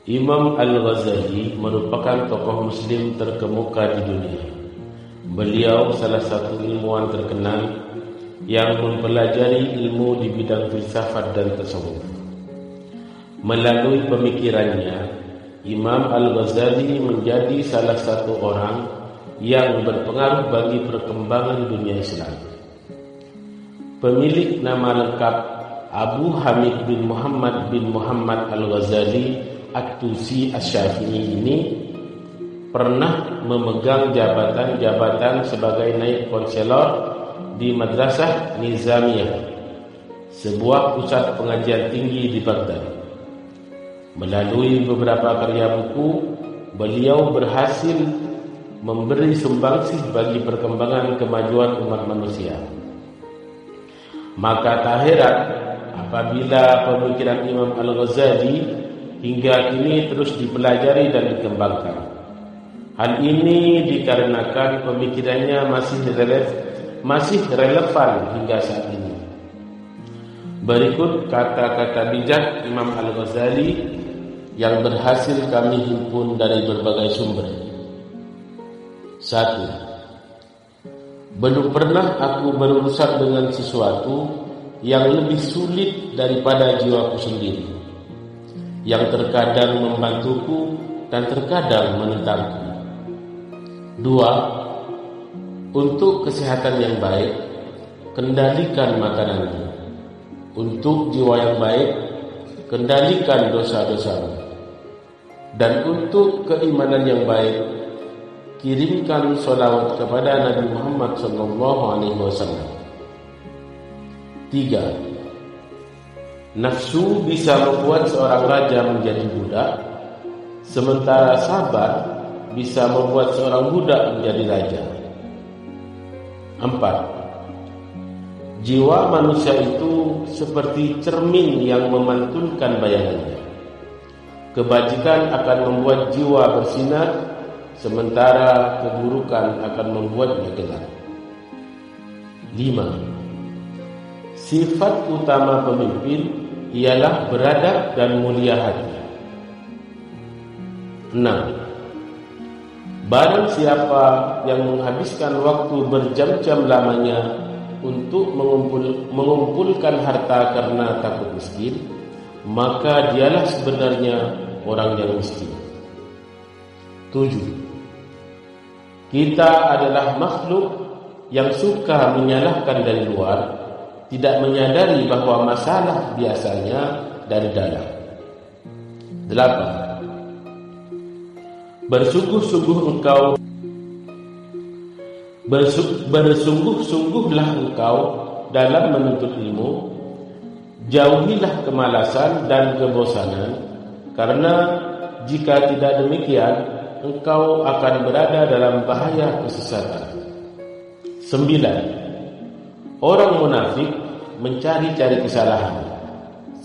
Imam Al-Ghazali merupakan tokoh muslim terkemuka di dunia. Beliau salah satu ilmuwan terkenal yang mempelajari ilmu di bidang filsafat dan tasawuf. Melalui pemikirannya, Imam Al-Ghazali menjadi salah satu orang yang berpengaruh bagi perkembangan dunia Islam. Pemilik nama lengkap Abu Hamid bin Muhammad Al-Ghazali At-Tusi Asy-Syafi'i ini pernah memegang jabatan-jabatan sebagai naib konselor di Madrasah Nizamiyah, sebuah pusat pengajian tinggi di Baghdad. Melalui beberapa karya buku, beliau berhasil memberi sumbangsih bagi perkembangan kemajuan umat manusia. Maka tak heran apabila pemikiran Imam Al-Ghazali hingga kini terus dipelajari dan dikembangkan. Hal ini dikarenakan pemikirannya masih relevan hingga saat ini. Berikut kata-kata bijak Imam Al-Ghazali yang berhasil kami himpun dari berbagai sumber. 1. Belum pernah aku berurusan dengan sesuatu yang lebih sulit daripada jiwaku sendiri, yang terkadang membantuku dan terkadang menentangku. 2. Untuk kesehatan yang baik, kendalikan makananmu. Untuk jiwa yang baik, kendalikan dosa-dosamu. Dan untuk keimanan yang baik, kirimkan sholawat kepada Nabi Muhammad SAW. 3. Nafsu bisa membuat seorang raja menjadi budak, sementara sabar bisa membuat seorang budak menjadi raja. 4. Jiwa manusia itu seperti cermin yang memantunkan bayangannya. Kebajikan akan membuat jiwa bersinar, sementara keburukan akan membuatnya gelap. 5. Sifat utama pemimpin ialah beradab dan mulia hati. 6. Barang siapa yang menghabiskan waktu berjam-jam lamanya untuk mengumpulkan harta karena takut miskin, maka dialah sebenarnya orang yang miskin. 7. Kita adalah makhluk yang suka menyalahkan dari luar, tidak menyadari bahwa masalah biasanya dari dalam. 8. Bersungguh-sungguhlah engkau dalam menuntut ilmu. Jauhilah kemalasan dan kebosanan, karena jika tidak demikian, engkau akan berada dalam bahaya kesesatan. 9. Orang munafik mencari-cari kesalahan,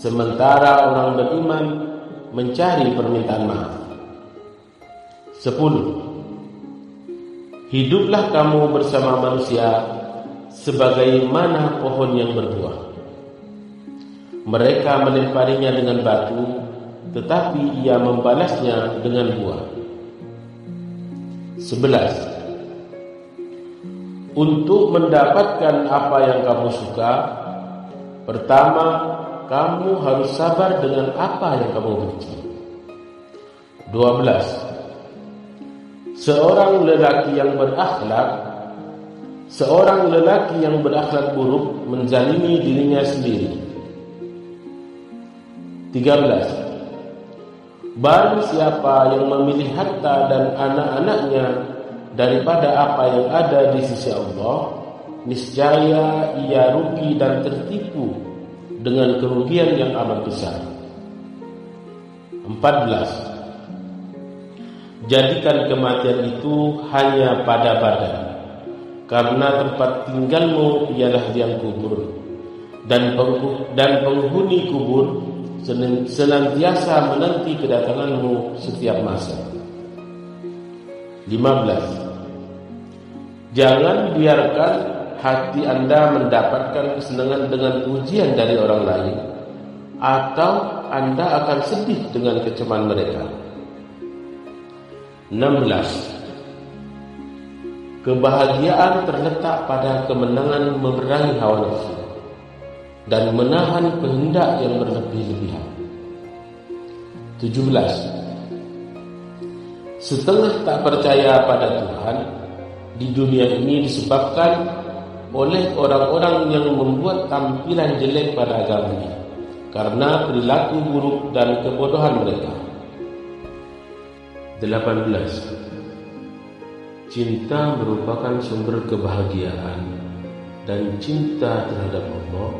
sementara orang beriman mencari permintaan maaf. 10. Hiduplah kamu bersama manusia sebagaimana pohon yang berbuah. Mereka melemparinya dengan batu, tetapi ia membalasnya dengan buah. 11. Untuk mendapatkan apa yang kamu suka, pertama kamu harus sabar dengan apa yang kamu benci. 12. Seorang lelaki yang berakhlak buruk menzalimi dirinya sendiri. 13. Barang siapa yang memilih harta dan anak-anaknya daripada apa yang ada di sisi Allah, niscaya ia rugi dan tertipu dengan kerugian yang amat besar. 14. Jadikan kematian itu hanya pada badan, karena tempat tinggalmu ialah liang kubur, dan penghuni kubur senantiasa menanti kedatanganmu setiap masa. 15. Jangan biarkan hati Anda mendapatkan kesenangan dengan pujian dari orang lain atau Anda akan sedih dengan kecaman mereka. 16. Kebahagiaan terletak pada kemenangan memerangi hawa nafsu dan menahan kehendak yang berlebih-lebihan. 17. Setengah tak percaya pada Tuhan di dunia ini disebabkan oleh orang-orang yang membuat tampilan jelek pada agamanya karena perilaku buruk dan kebodohan mereka. 18. Cinta merupakan sumber kebahagiaan dan cinta terhadap Allah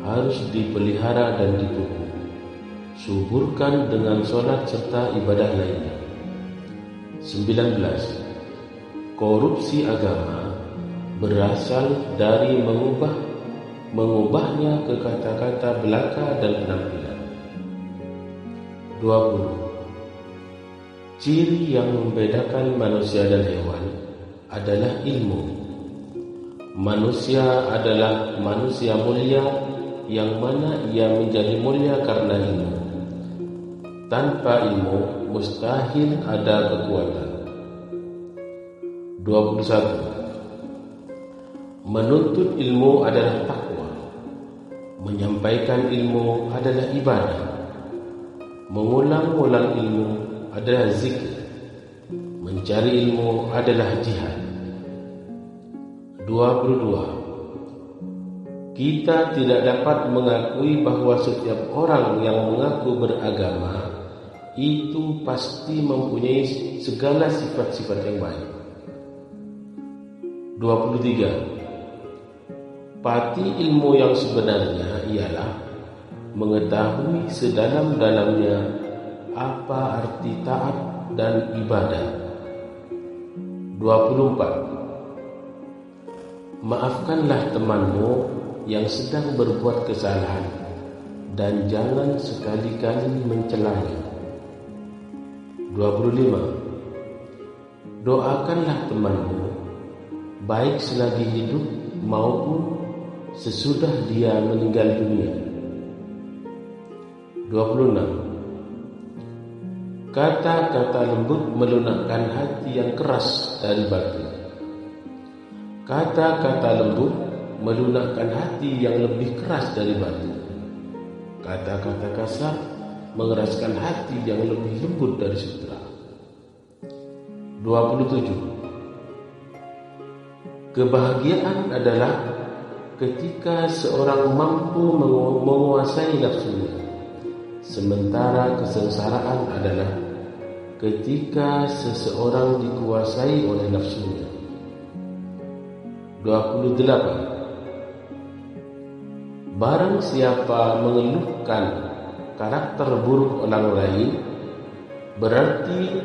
harus dipelihara dan dipupuk. Suburkan dengan sholat serta ibadah lainnya. 19. Korupsi agama berasal dari mengubahnya ke kata-kata belaka dan penampilan. 20. Ciri yang membedakan manusia dan hewan adalah ilmu. Manusia adalah manusia mulia yang mana ia menjadi mulia karena ilmu. Tanpa ilmu mustahil ada kekuatan. 21. Menuntut ilmu adalah takwa. Menyampaikan ilmu adalah ibadah. Mengulang-ulang ilmu adalah zikir. Mencari ilmu adalah jihad. 22. Kita tidak dapat mengakui bahwa setiap orang yang mengaku beragama itu pasti mempunyai segala sifat-sifat yang baik. 23. Pati ilmu yang sebenarnya ialah mengetahui sedalam-dalamnya apa arti taat dan ibadah. 24. Maafkanlah temanmu yang sedang berbuat kesalahan dan jangan sekali-kali mencelanya. 25. Doakanlah temanmu baik selagi hidup maupun sesudah dia meninggal dunia. 26. Kata-kata lembut melunakkan hati yang keras dari batu. Kata-kata lembut melunakkan hati yang lebih keras dari batu. Kata-kata kasar mengeraskan hati yang lebih lembut dari sutra. 27. Kebahagiaan adalah ketika seorang mampu menguasai nafsunya, sementara kesengsaraan adalah ketika seseorang dikuasai oleh nafsunya. 28. Barang siapa mengeluhkan karakter buruk orang lain, berarti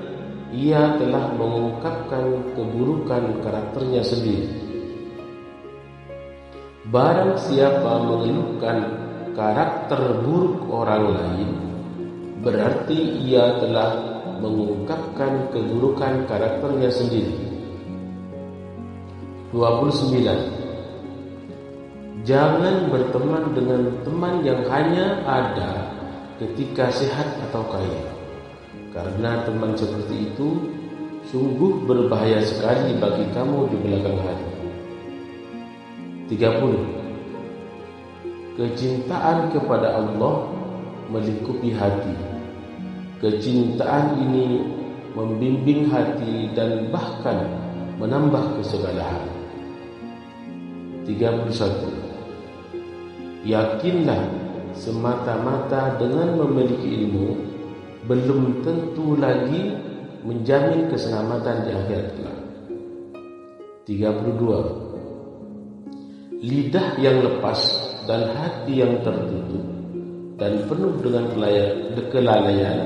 ia telah mengungkapkan keburukan karakternya sendiri. Barang siapa mengeluhkan karakter buruk orang lain, berarti ia telah mengungkapkan keburukan karakternya sendiri. 29. Jangan berteman dengan teman yang hanya ada ketika sehat atau kaya, karena teman seperti itu sungguh berbahaya sekali bagi kamu di belakang hari. 30. Kecintaan kepada Allah melingkupi hati. Kecintaan ini membimbing hati dan bahkan menambah kesegalahan. 31. Yakinlah semata-mata dengan memiliki ilmu belum tentu lagi menjamin keselamatan di akhirat kelak. 32. Lidah yang lepas dan hati yang tertutup dan penuh dengan kelalaian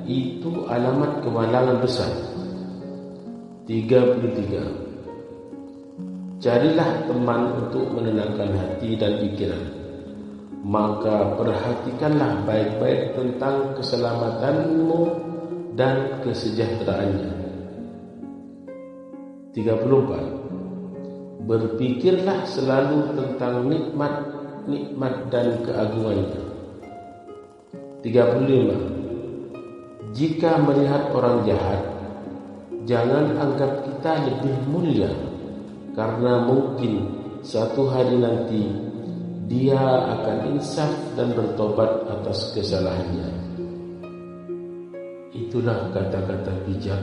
itu alamat kemalangan besar. 33. Carilah teman untuk menenangkan hati dan pikiran, maka perhatikanlah baik-baik tentang keselamatanmu dan kesejahteraannya. 34. Berpikirlah selalu tentang nikmat dan keagungannya. 35. Jika melihat orang jahat, jangan anggap kita lebih mulia, karena mungkin suatu hari nanti dia akan insaf dan bertobat atas kesalahannya. Itulah kata-kata bijak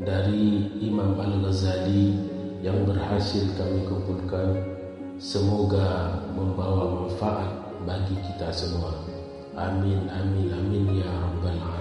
dari Imam Al-Ghazali yang berhasil kami kumpulkan. Semoga membawa manfaat bagi kita semua. Amin, amin, amin ya rabbal alamin.